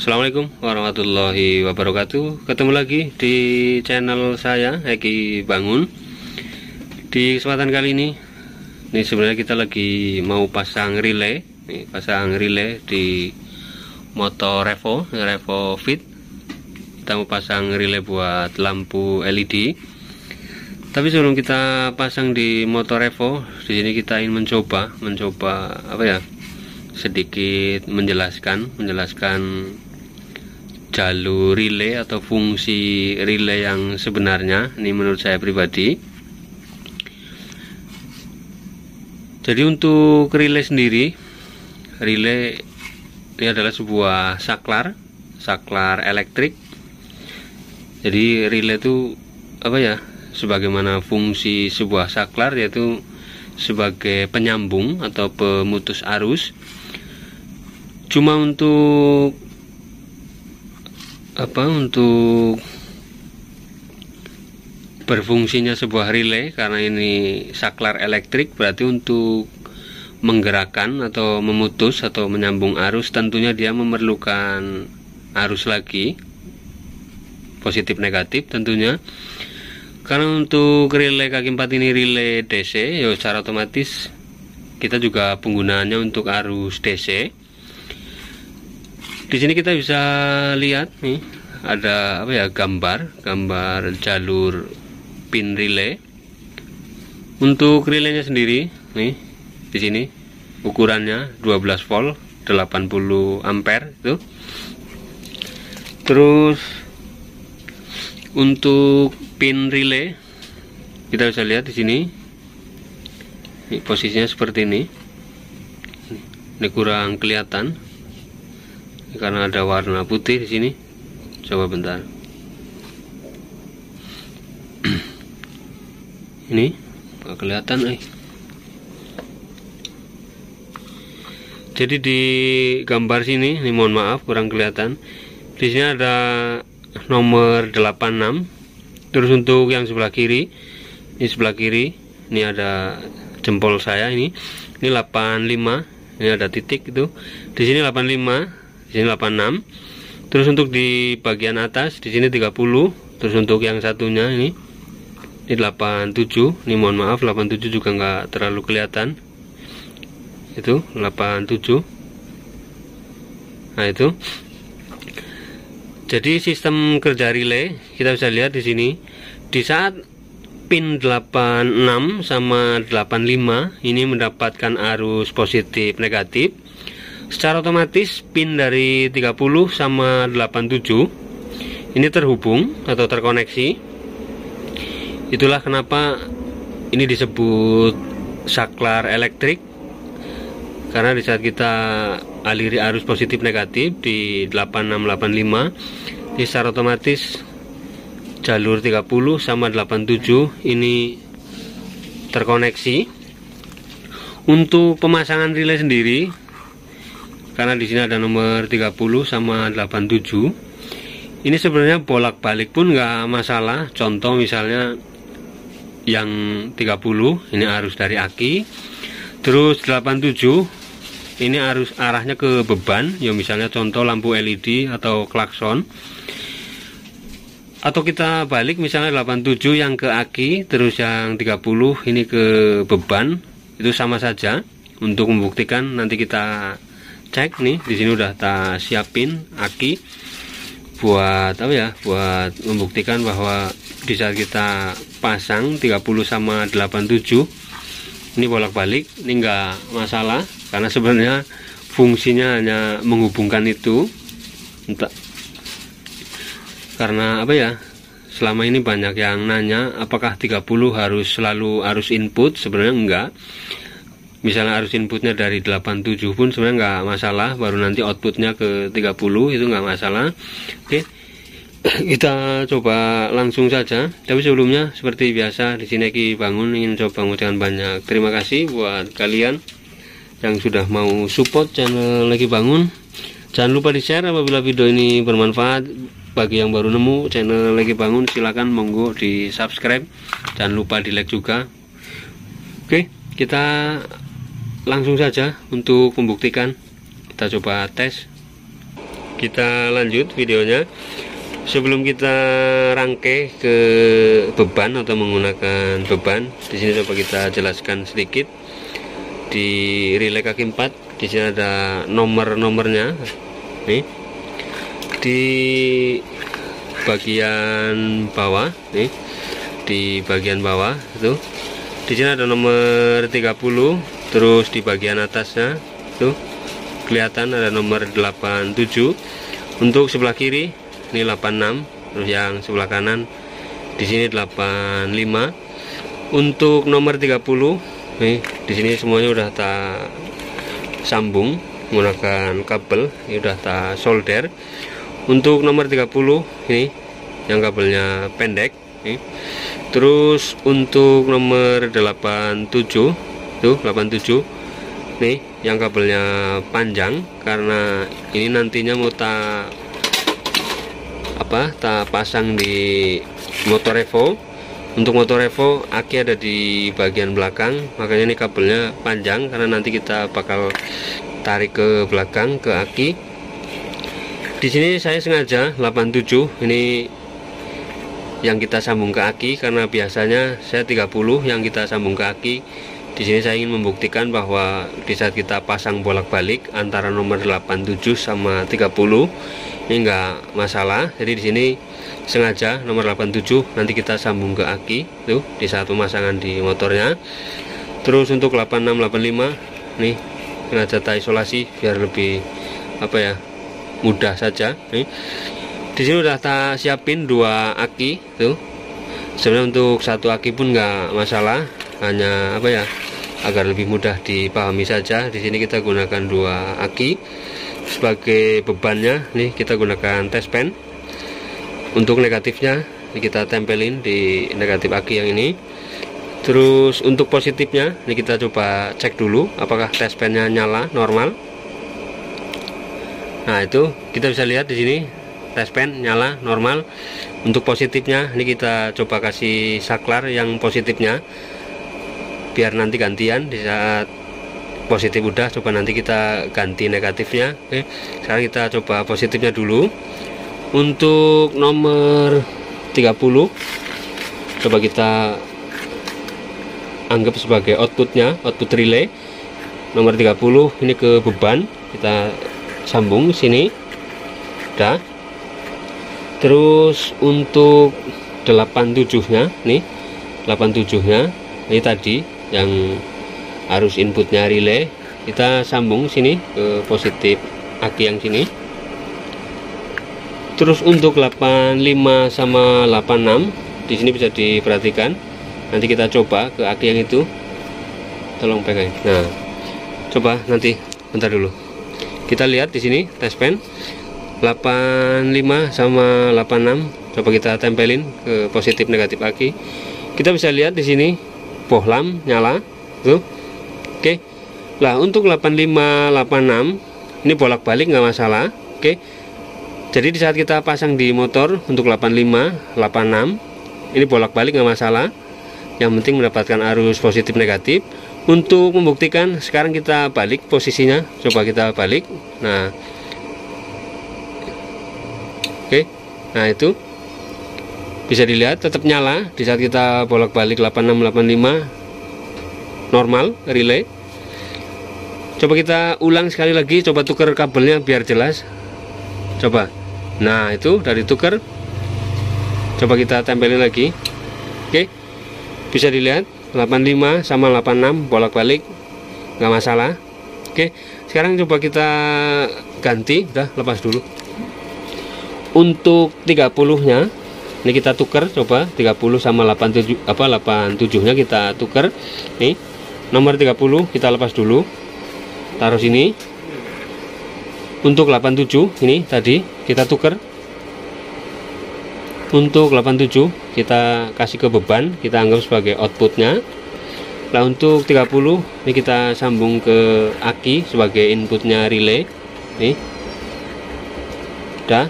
Assalamualaikum warahmatullahi wabarakatuh. Ketemu lagi di channel saya, Eki Bangun. Di kesempatan kali ini sebenarnya kita lagi mau pasang relay. Pasang relay di motor Revo Fit. Kita mau pasang relay buat lampu LED. Tapi sebelum kita pasang di motor Revo, di sini kita ingin mencoba apa ya? Sedikit menjelaskan jalur relay atau fungsi relay yang sebenarnya. Ini menurut saya pribadi. Jadi untuk relay sendiri, relay ini adalah sebuah saklar elektrik. Jadi relay itu apa ya? Sebagaimana fungsi sebuah saklar, yaitu sebagai penyambung atau pemutus arus. Cuma untuk untuk berfungsinya sebuah relay, karena ini saklar elektrik, berarti untuk menggerakkan atau memutus atau menyambung arus tentunya dia memerlukan arus lagi, positif negatif tentunya. Karena untuk relay kaki 4 ini relay DC, ya secara otomatis kita juga penggunaannya untuk arus DC. Di sini kita bisa lihat nih, ada gambar jalur pin relay. Untuk relaynya sendiri nih, di sini ukurannya 12 volt 80 ampere itu. Terus untuk pin relay kita bisa lihat di sini. Ini posisinya seperti ini. Ini kurang kelihatan karena ada warna putih di sini. Coba bentar. Ini nggak kelihatan. Jadi di gambar sini, ini mohon maaf kurang kelihatan. Di sini ada nomor 86. Terus untuk yang sebelah kiri, ini ada jempol saya ini 85. Ini ada titik itu. Di sini 85. Di sini 86. Terus untuk di bagian atas di sini 30. Terus untuk yang satunya ini 87. Ini mohon maaf 87 juga nggak terlalu kelihatan. Itu 87. Nah itu. Jadi sistem kerja relay kita bisa lihat di sini. Di saat pin 86 sama 85 ini mendapatkan arus positif negatif, secara otomatis pin dari 30 sama 87 ini terhubung atau terkoneksi. Itulah kenapa ini disebut saklar elektrik, karena di saat kita aliri arus positif negatif di 8685, ini secara otomatis jalur 30 sama 87 ini terkoneksi. Untuk pemasangan relay sendiri, karena di sini ada nomor 30 sama 87, ini sebenarnya bolak-balik pun nggak masalah. Contoh misalnya yang 30 ini arus dari aki, terus 87 ini arus arahnya ke beban, ya misalnya contoh lampu LED atau klakson. Atau kita balik, misalnya 87 yang ke aki, terus yang 30 ini ke beban, itu sama saja. Untuk membuktikan nanti kita cek nih, di sini udah kita siapin aki buat buat membuktikan bahwa di saat kita pasang 30 sama 87 ini bolak-balik, ini enggak masalah, karena sebenarnya fungsinya hanya menghubungkan itu. Karena selama ini banyak yang nanya apakah 30 harus selalu arus input. Sebenarnya enggak. Misalnya arus inputnya dari 87 pun sebenarnya nggak masalah, baru nanti outputnya ke 30 itu nggak masalah. Oke, kita coba langsung saja. Tapi sebelumnya seperti biasa, di sini Eki Bangun ingin coba mengucapkan banyak terima kasih buat kalian yang sudah mau support channel Eki Bangun. Jangan lupa di share apabila video ini bermanfaat. Bagi yang baru nemu channel Eki Bangun, silakan monggo di subscribe. Jangan lupa di like juga. Oke, kita langsung saja untuk membuktikan. Kita coba tes. kita lanjut videonya. Sebelum kita rangkai ke beban atau menggunakan beban, di sini coba kita jelaskan sedikit. Di relay kaki 4 di sini ada nomor-nomornya. Nih, di bagian bawah, nih, di bagian bawah itu, di sini ada nomor 30. Terus di bagian atasnya tuh kelihatan ada nomor 87. Untuk sebelah kiri ini 86, terus yang sebelah kanan di sini 85. Untuk nomor 30 nih, di sini semuanya udah tak sambung menggunakan kabel, ini udah tak solder. Untuk nomor 30 ini yang kabelnya pendek nih. Terus untuk nomor 87 tuh 87 nih yang kabelnya panjang, karena ini nantinya mau tak pasang di motor Evo. Untuk motor Evo aki ada di bagian belakang, makanya ini kabelnya panjang karena nanti kita bakal tarik ke belakang ke aki. Di sini saya sengaja 87 ini yang kita sambung ke aki, karena biasanya saya 30 yang kita sambung ke aki. Di sini saya ingin membuktikan bahwa di saat kita pasang bolak-balik antara nomor 87 sama 30 ini enggak masalah. Jadi di sini sengaja nomor 87 nanti kita sambung ke aki tuh di saat pemasangan di motornya. Terus untuk 86 85 nih sengaja tak isolasi biar lebih mudah saja nih. Di sini udah tak siapin 2 aki tuh. Sebenarnya untuk 1 aki pun enggak masalah, hanya agar lebih mudah dipahami saja. Di sini kita gunakan 2 aki. Sebagai bebannya nih kita gunakan test pen. Untuk negatifnya ini kita tempelin di negatif aki yang ini. Terus untuk positifnya ini kita coba cek dulu apakah test pennya nyala normal. Nah, itu kita bisa lihat di sini test pen nyala normal. Untuk positifnya ini kita coba kasih saklar yang positifnya, biar nanti gantian. Di saat positif udah, coba nanti kita ganti negatifnya. Oke, sekarang kita coba positifnya dulu. Untuk nomor 30 coba kita anggap sebagai outputnya, output relay. Nomor 30 ini ke beban, kita sambung sini udah. Terus untuk 87 nya nih, 87 nya ini tadi yang arus inputnya relay, kita sambung sini ke positif aki yang sini. Terus untuk 85 sama 86 di sini bisa diperhatikan. Nanti kita coba ke aki yang itu, tolong pegang. Nah, coba nanti bentar dulu. Kita lihat di sini test pen 85 sama 86, coba kita tempelin ke positif negatif aki. Kita bisa lihat di sini bohlam nyala tuh. Oke. Lah untuk 85 86 ini bolak-balik nggak masalah. Oke. Jadi di saat kita pasang di motor untuk 85 86 ini bolak-balik nggak masalah. Yang penting mendapatkan arus positif negatif. Untuk membuktikan sekarang kita balik posisinya. Coba kita balik. Nah. Oke. Nah, itu bisa dilihat tetap nyala di saat kita bolak-balik 86 85 normal relay. Coba kita ulang sekali lagi, coba tukar kabelnya biar jelas. Coba. Nah, itu dari tukar. Coba kita tempelin lagi. Oke. Bisa dilihat 85 sama 86 bolak-balik nggak masalah. Oke. Sekarang coba kita ganti, udah lepas dulu. Untuk 30-nya ini kita tukar, coba 30 sama 87-nya kita tukar. Nih. Nomor 30 kita lepas dulu, taruh sini. Untuk 87 ini tadi kita tukar. Untuk 87 kita kasih ke beban, kita anggap sebagai outputnya. Nah, untuk 30 ini kita sambung ke aki sebagai inputnya relay. Nih, udah.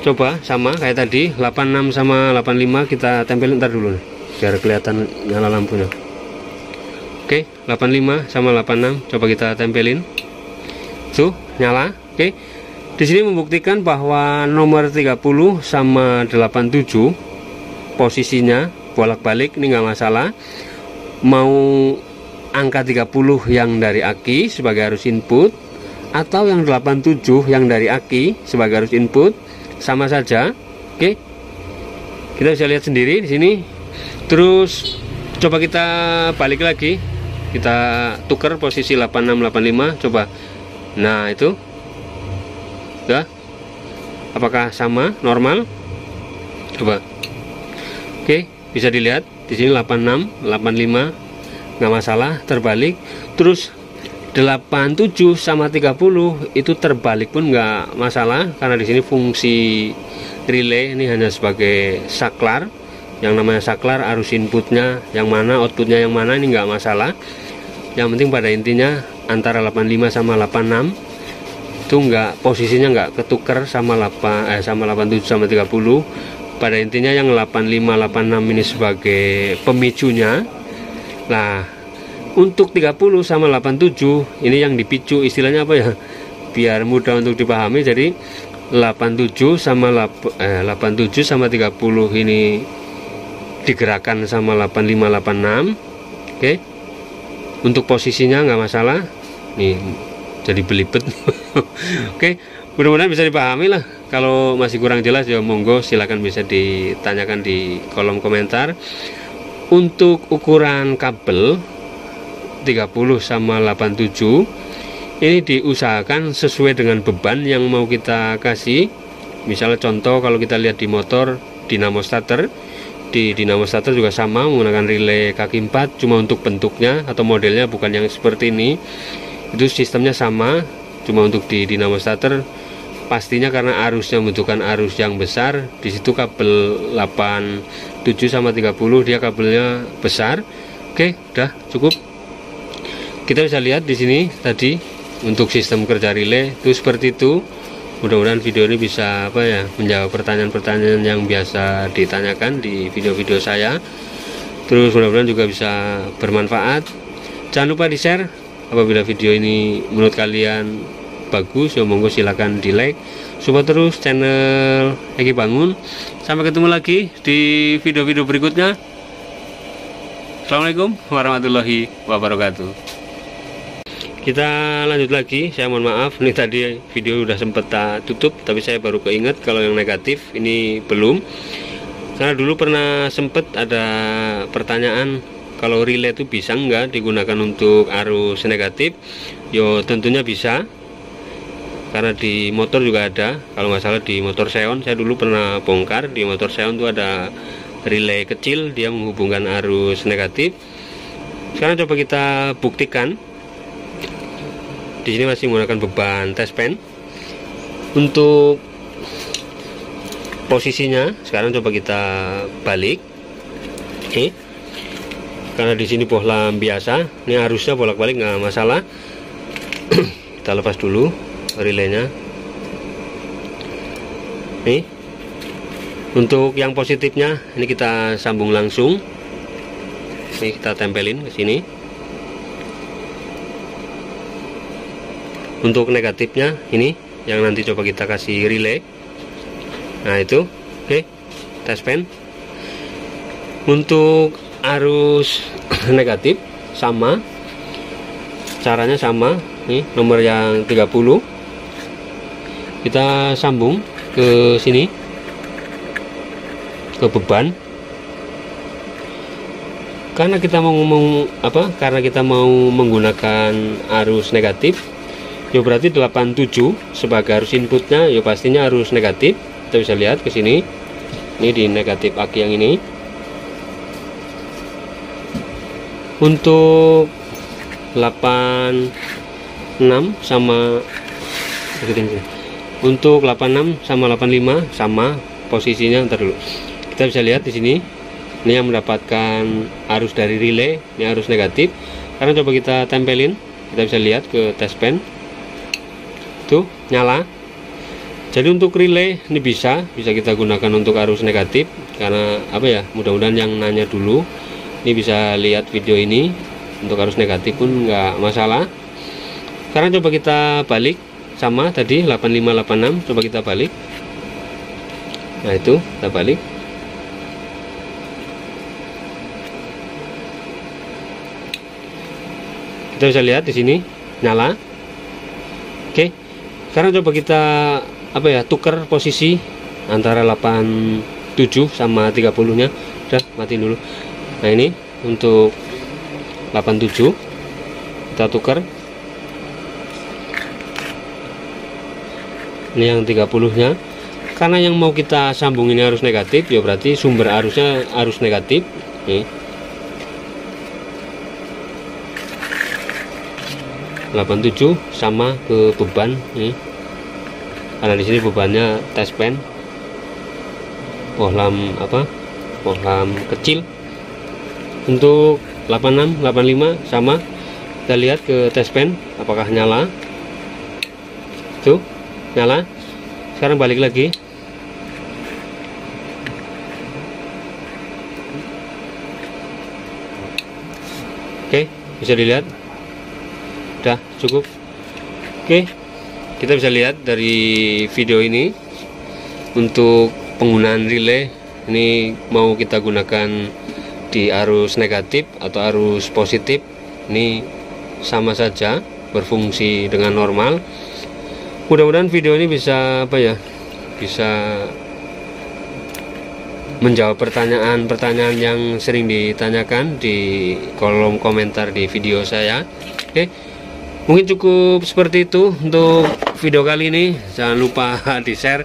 Coba sama kayak tadi 86 sama 85 kita tempelin ntar dulu nih, biar kelihatan nyala lampunya. Oke, 85 sama 86 coba kita tempelin. Tuh, nyala. Oke. Di sini membuktikan bahwa nomor 30 sama 87 posisinya bolak-balik, ini nggak masalah. Mau angka 30 yang dari aki sebagai arus input atau yang 87 yang dari aki sebagai arus input, sama saja. Oke, kita bisa lihat sendiri di sini. Terus coba kita balik lagi, kita tukar posisi 8685, coba. Nah, itu udah, apakah sama normal? Coba. Oke, bisa dilihat di sini 86 85 nggak masalah, terbalik. Terus 87 sama 30 itu terbalik pun nggak masalah, karena di sini fungsi relay ini hanya sebagai saklar. Yang namanya saklar, arus inputnya yang mana, outputnya yang mana, ini nggak masalah. Yang penting pada intinya antara 85 sama 86 itu nggak, posisinya nggak ketuker sama 87 sama 30. Pada intinya yang 85 86 ini sebagai pemicunya. Nah, untuk 30 sama 87 ini yang dipicu, istilahnya apa ya, biar mudah untuk dipahami. Jadi 87 sama 30 ini digerakkan sama 85 86. Oke. Untuk posisinya nggak masalah. Nih, jadi belibet. Oke, mudah-mudahan bisa dipahami lah. Kalau masih kurang jelas ya monggo silakan bisa ditanyakan di kolom komentar. Untuk ukuran kabel 30 sama 87 ini diusahakan sesuai dengan beban yang mau kita kasih. Misalnya contoh, kalau kita lihat di motor dinamo starter, di dinamo starter juga sama menggunakan relay kaki 4, cuma untuk bentuknya atau modelnya bukan yang seperti ini. Itu sistemnya sama, cuma untuk di dinamo starter pastinya karena arusnya membutuhkan arus yang besar. Di situ kabel 87 sama 30 dia kabelnya besar. Oke, udah cukup. Kita bisa lihat di sini tadi untuk sistem kerja relay itu seperti itu. Mudah-mudahan video ini bisa menjawab pertanyaan-pertanyaan yang biasa ditanyakan di video-video saya. Terus mudah-mudahan juga bisa bermanfaat. Jangan lupa di-share apabila video ini menurut kalian bagus, ya monggo silakan di like. Support terus channel Egi Bangun. Sampai ketemu lagi di video-video berikutnya. Assalamualaikum warahmatullahi wabarakatuh. Kita lanjut lagi. Saya mohon maaf, ini tadi video udah sempat tak tutup, tapi saya baru keinget kalau yang negatif ini belum. Karena dulu pernah sempat ada pertanyaan kalau relay itu bisa nggak digunakan untuk arus negatif. Yo tentunya bisa, karena di motor juga ada. Kalau nggak salah di motor Xeon, saya dulu pernah bongkar di motor Xeon itu ada relay kecil, dia menghubungkan arus negatif. Sekarang coba kita buktikan. Di sini masih menggunakan beban test pen. Untuk posisinya sekarang coba kita balik. Oke. Karena di sini bohlam biasa, ini arusnya bolak-balik nggak masalah. Kita lepas dulu relaynya. Nih. Untuk yang positifnya ini kita sambung langsung. Ini kita tempelin ke sini. Untuk negatifnya ini yang nanti coba kita kasih relay. Nah itu, oke, test pen. Untuk arus negatif sama, caranya sama. Nih nomor yang 30 kita sambung ke sini, ke beban. Karena kita mau menggunakan arus negatif, ya berarti 87 sebagai arus inputnya, ya pastinya arus negatif. Kita bisa lihat ke sini. Ini di negatif aki yang ini. Untuk 86 sama untuk 86 sama 85 sama posisinya. Ntar dulu. Kita bisa lihat di sini. Ini yang mendapatkan arus dari relay, ini arus negatif. Karena coba kita tempelin, kita bisa lihat ke test pen. Tuh nyala. Jadi untuk relay ini bisa kita gunakan untuk arus negatif. Karena mudah-mudahan yang nanya dulu ini bisa lihat video ini. Untuk arus negatif pun nggak masalah. Sekarang coba kita balik sama tadi 8586. Coba kita balik. Nah itu kita balik. Kita bisa lihat di sini nyala. Oke, sekarang coba kita tukar posisi antara 87 sama 30 nya. Udah, matiin dulu. Nah ini untuk 87 kita tukar. Ini yang 30 nya. Karena yang mau kita sambung ini arus negatif, ya berarti sumber arusnya arus negatif. Nih. 87 sama ke beban nih. Karena di sini bebannya test pen. Bohlam kecil. Untuk 86, 85 sama. Kita lihat ke test pen apakah nyala. Tuh, nyala. Sekarang balik lagi. Oke, bisa dilihat. Udah cukup. Oke, kita bisa lihat dari video ini untuk penggunaan relay ini mau kita gunakan di arus negatif atau arus positif, ini sama saja berfungsi dengan normal. Mudah-mudahan video ini bisa bisa menjawab pertanyaan-pertanyaan yang sering ditanyakan di kolom komentar di video saya. Oke, mungkin cukup seperti itu untuk video kali ini. Jangan lupa di share.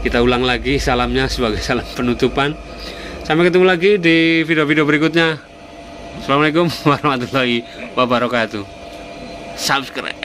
Kita ulang lagi salamnya sebagai salam penutupan. Sampai ketemu lagi di video-video berikutnya. Assalamualaikum warahmatullahi wabarakatuh. Subscribe.